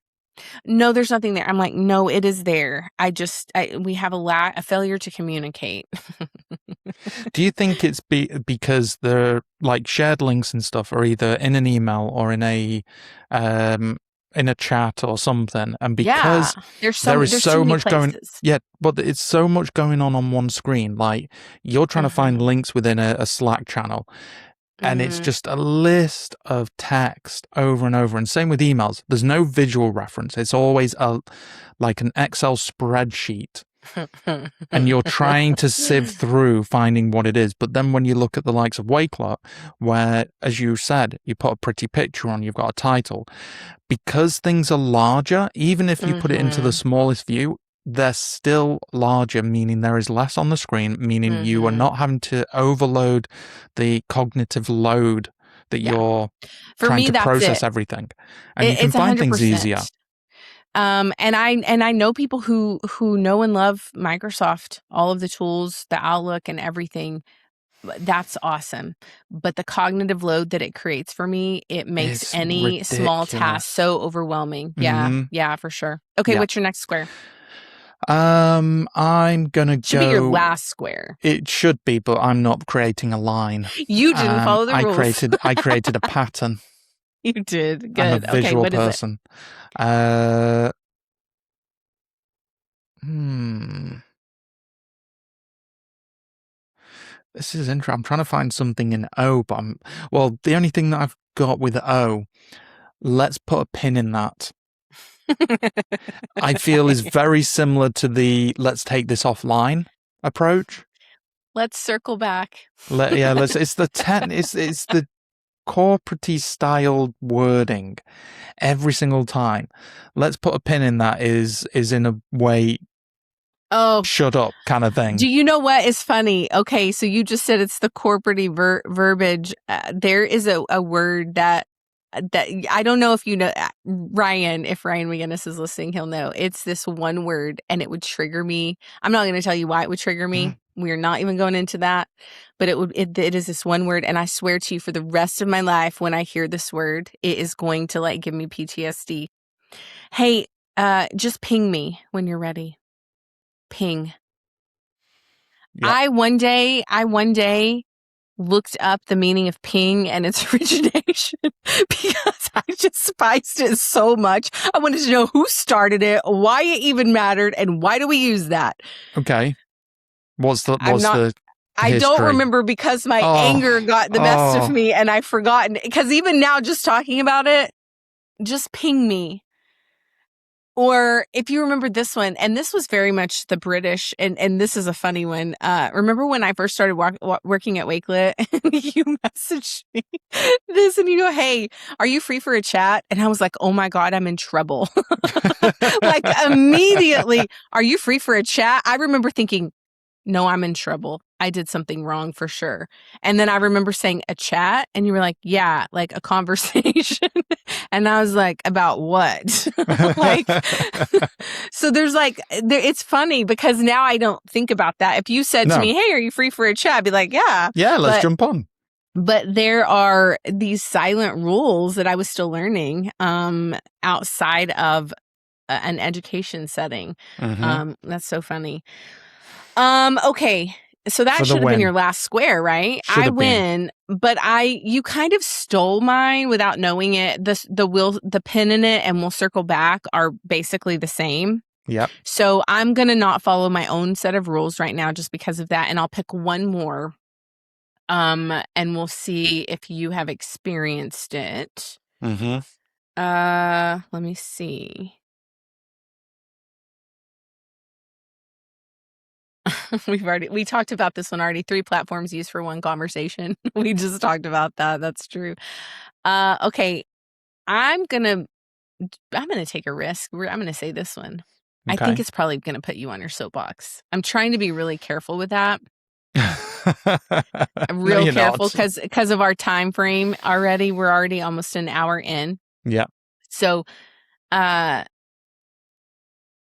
S1: No, there's nothing there. I'm like, no, it is there. We have a failure to communicate.
S2: Do you think it's because they're like shared links and stuff are either in an email or in a chat or something, and because there is so much going, but it's so much going on one screen. Like you're trying to find links within a Slack channel, and it's just a list of text over and over. And same with emails. There's no visual reference. It's always like an Excel spreadsheet. And you're trying to sieve through finding what it is. But then when you look at the likes of Wakelet, where, as you said, you put a pretty picture on, you've got a title, because things are larger, even if you put it into the smallest view, they're still larger, meaning there is less on the screen, meaning you are not having to overload the cognitive load that you're trying to process everything. And you can find things easier.
S1: And I know people who know and love Microsoft, all of the tools, the Outlook and everything. That's awesome. But the cognitive load that it creates for me, it makes
S2: It's
S1: any
S2: ridiculous.
S1: small task so overwhelming. Yeah, for sure. Okay, what's your next square?
S2: I'm gonna go.
S1: Should be your last square.
S2: It should be, but I'm not creating a line.
S1: You didn't follow the rules.
S2: I created a pattern.
S1: You did. Good.
S2: I'm a visual
S1: what
S2: person.
S1: Is it?
S2: This is interesting. I'm trying to find something in O, but the only thing that I've got with O, let's put a pin in that. I feel is very similar to the let's take this offline approach.
S1: Let's circle back.
S2: It's the corporate style wording every single time. Let's put a pin in that is in a way, shut up kind of thing.
S1: Do you know what is funny? Okay, so you just said it's the corporate verbiage. There is a word that I don't know if you know, Ryan, if Ryan McGinnis is listening, he'll know. It's this one word and it would trigger me. I'm not going to tell you why it would trigger me. We are not even going into that, but it is this one word. And I swear to you, for the rest of my life, when I hear this word, it is going to like give me PTSD. Hey, just ping me when you're ready. Ping.
S2: Yep.
S1: I one day looked up the meaning of ping and its origination because I despised it so much. I wanted to know who started it, why it even mattered, and why do we use that?
S2: Okay. What's the
S1: I don't
S2: history?
S1: remember because my anger got the best of me and I've forgotten. Because even now, just talking about it, just ping me. Or if you remember this one, and this was very much the British, and this is a funny one. Remember when I first started working at Wakelet, and you messaged me this, and you go, "Hey, are you free for a chat?" And I was like, "Oh my God, I'm in trouble!" Like immediately, "Are you free for a chat?" I remember thinking, "No, I'm in trouble. I did something wrong for sure." And then I remember saying a chat and you were like, "Yeah, like a conversation." And I was like, "About what?" Like, so there's like, it's funny because now I don't think about that. If you said to me, "Hey, are you free for a chat?" I'd be like, "Yeah."
S2: Yeah, let's jump on.
S1: But there are these silent rules that I was still learning outside of an education setting. That's so funny. Okay. So that should have been your last square, right? I win, but you kind of stole mine without knowing it. The pin in it and we'll circle back are basically the same.
S2: Yep.
S1: So I'm going to not follow my own set of rules right now just because of that. And I'll pick one more. And we'll see if you have experienced it. Let me see. We talked about this one already. 3 platforms used for one conversation. We just talked about that. That's true. Okay. I'm gonna take a risk. I'm gonna say this one. I think it's probably gonna put you on your soapbox. I'm trying to be really careful with that. Real careful because of our time frame already. We're already almost an hour in.
S2: Yeah.
S1: So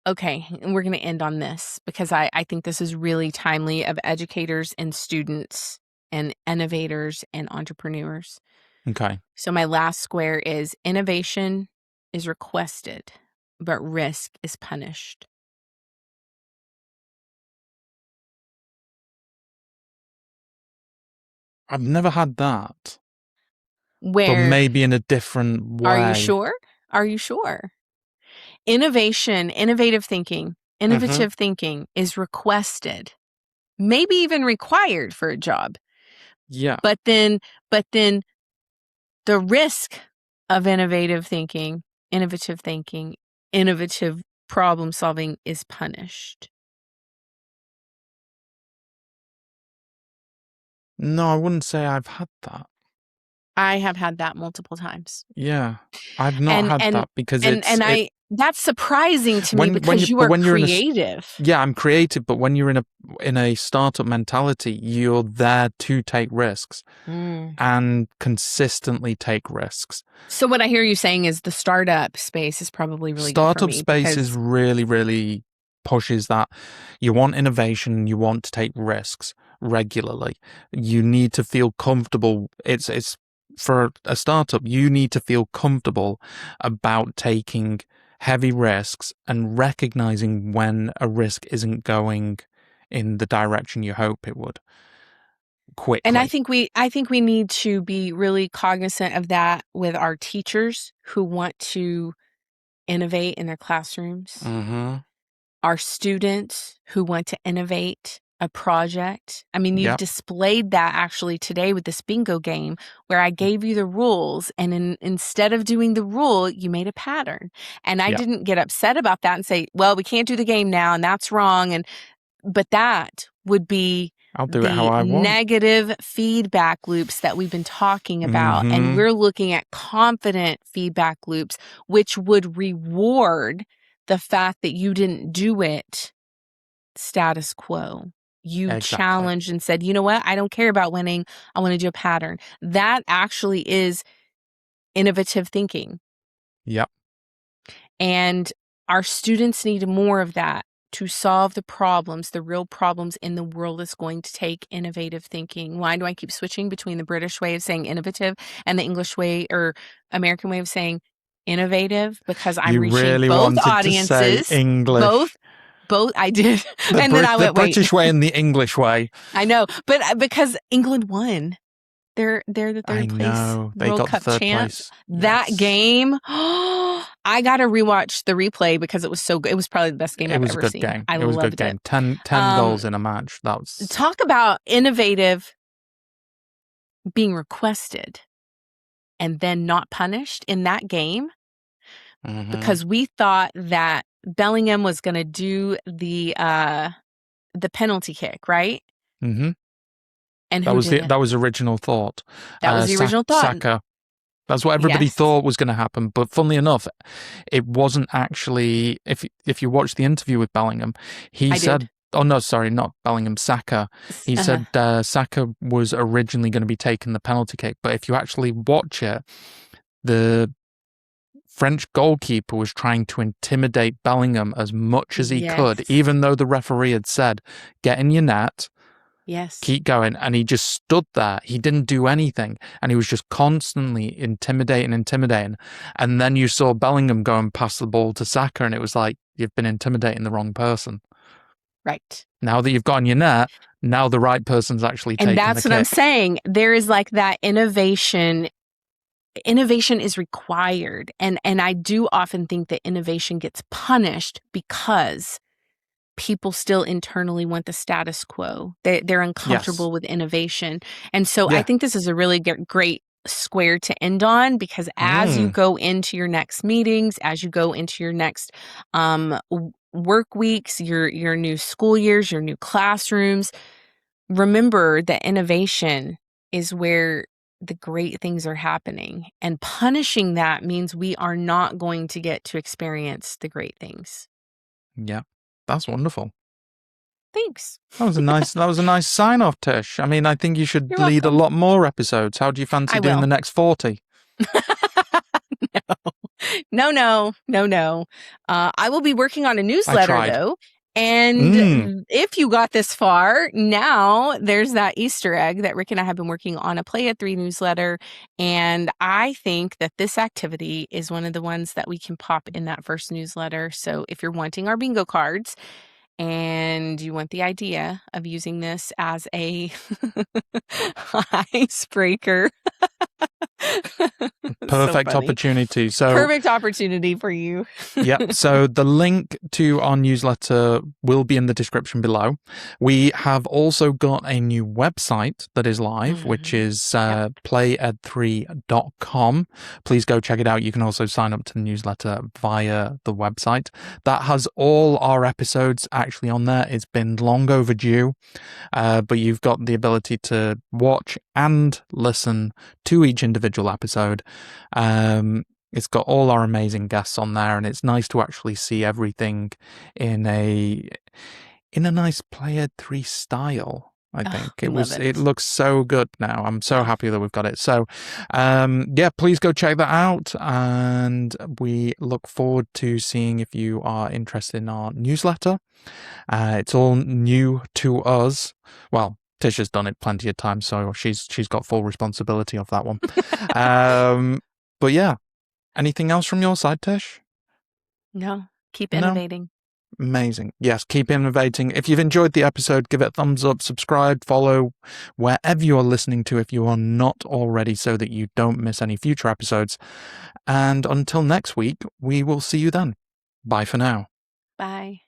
S1: okay, and we're going to end on this because I think this is really timely of educators and students and innovators and entrepreneurs.
S2: Okay.
S1: So my last square is innovation is requested, but risk is punished.
S2: I've never had that.
S1: Where?
S2: But maybe in a different way.
S1: Are you sure? Are you sure? Innovation, innovative thinking, innovative thinking is requested, maybe even required for a job.
S2: Yeah.
S1: But then the risk of innovative thinking, innovative problem solving is punished.
S2: No, I wouldn't say I've had that.
S1: I have had that multiple times.
S2: Yeah. I've not had that because
S1: that's surprising to me because you are creative.
S2: Yeah, I'm creative, but when you're in a startup mentality, you're there to take risks and consistently take risks.
S1: So what I hear you saying is the startup space is probably really good for me.
S2: Startup space is really, really pushes that. You want innovation, you want to take risks regularly. You need to feel comfortable. It's for a startup, you need to feel comfortable about taking heavy risks and recognizing when a risk isn't going in the direction you hope it would quickly.
S1: And I think we need to be really cognizant of that with our teachers who want to innovate in their classrooms. Our students who want to innovate a project. I mean, you've displayed that actually today with this bingo game where I gave you the rules and instead of doing the rule, you made a pattern. And I didn't get upset about that and say, well, we can't do the game now and that's wrong. But that would be
S2: I'll do it how I want.
S1: Negative feedback loops that we've been talking about. And we're looking at confident feedback loops, which would reward the fact that you didn't do it status quo. You challenged and said, you know what? I don't care about winning. I want to do a pattern. That actually is innovative thinking.
S2: Yep.
S1: And our students need more of that. to solve the problems, the real problems in the world, is going to take innovative thinking. Why do I keep switching between the British way of saying innovative and the English way or American way of saying innovative? Because I'm
S2: You
S1: reaching
S2: really
S1: both
S2: wanted to say
S1: audiences, both.
S2: English.
S1: I did.
S2: The
S1: And then I went, wait,
S2: British way and the English way.
S1: I know, but because England won. They're the
S2: I
S1: third place
S2: know. They
S1: World
S2: got the
S1: Cup
S2: third
S1: champs.
S2: place.
S1: That
S2: Yes.
S1: game, I got to rewatch the replay because it was so good. It was probably the best game
S2: It
S1: I've
S2: was a
S1: ever
S2: good
S1: seen.
S2: game.
S1: I
S2: It was a good
S1: loved
S2: game.
S1: it.
S2: 10 goals in a match. That was...
S1: Talk about innovative being requested and then not punished in that game, because we thought that Bellingham was going to do the penalty kick, right?
S2: Mm-hmm.
S1: And who did it?
S2: That was original thought.
S1: That was the original thought.
S2: Saka. That's what everybody thought was going to happen. But funnily enough, it wasn't actually. If you watch the interview with Bellingham, he said, "Oh no, sorry, not Bellingham, Saka." He said Saka was originally going to be taking the penalty kick, but if you actually watch it, the French goalkeeper was trying to intimidate Bellingham as much as he could, even though the referee had said, "Get in your net."
S1: Yes.
S2: Keep going. And he just stood there. He didn't do anything. And he was just constantly intimidating. And then you saw Bellingham going past the ball to Saka, and it was like, you've been intimidating the wrong person.
S1: Right.
S2: Now that you've got in your net, now the right person's actually taking the kick.
S1: And that's what I'm saying. There is like that innovation. Innovation is required. And I do often think that innovation gets punished because people still internally want the status quo. They're uncomfortable with innovation. And so I think this is a really great square to end on, because as you go into your next meetings, as you go into your next work weeks, your new school years, your new classrooms, remember that innovation is where the great things are happening. And punishing that means we are not going to get to experience the great things.
S2: Yeah. That's wonderful.
S1: Thanks.
S2: That was a nice sign off, Tish. I mean, I think you should lead a lot more episodes. How do you fancy doing the next 40?
S1: No. I will be working on a newsletter though. And if you got this far, now there's that Easter egg that Rick and I have been working on, a Play at 3 newsletter. And I think that this activity is one of the ones that we can pop in that first newsletter. So if you're wanting our bingo cards and you want the idea of using this as a icebreaker,
S2: perfect opportunity. So
S1: perfect opportunity for you.
S2: Yep. So the link to our newsletter will be in the description below. We have also got a new website that is live, which is played3.com. Please go check it out. You can also sign up to the newsletter via the website. That has all our episodes actually on there. It's been long overdue, but you've got the ability to watch and listen to each individual episode. It's got all our amazing guests on there, and it's nice to actually see everything in a nice Play 3 style. I think it looks so good now. I'm so happy that we've got it. So please go check that out, and we look forward to seeing if you are interested in our newsletter. It's all new to us. Well, Tisha's done it plenty of times, so she's got full responsibility of that one. But yeah, anything else from your side, Tish?
S1: No, keep innovating.
S2: No? Amazing. Yes, keep innovating. If you've enjoyed the episode, give it a thumbs up, subscribe, follow wherever you are listening to if you are not already, so that you don't miss any future episodes. And until next week, we will see you then. Bye for now.
S1: Bye.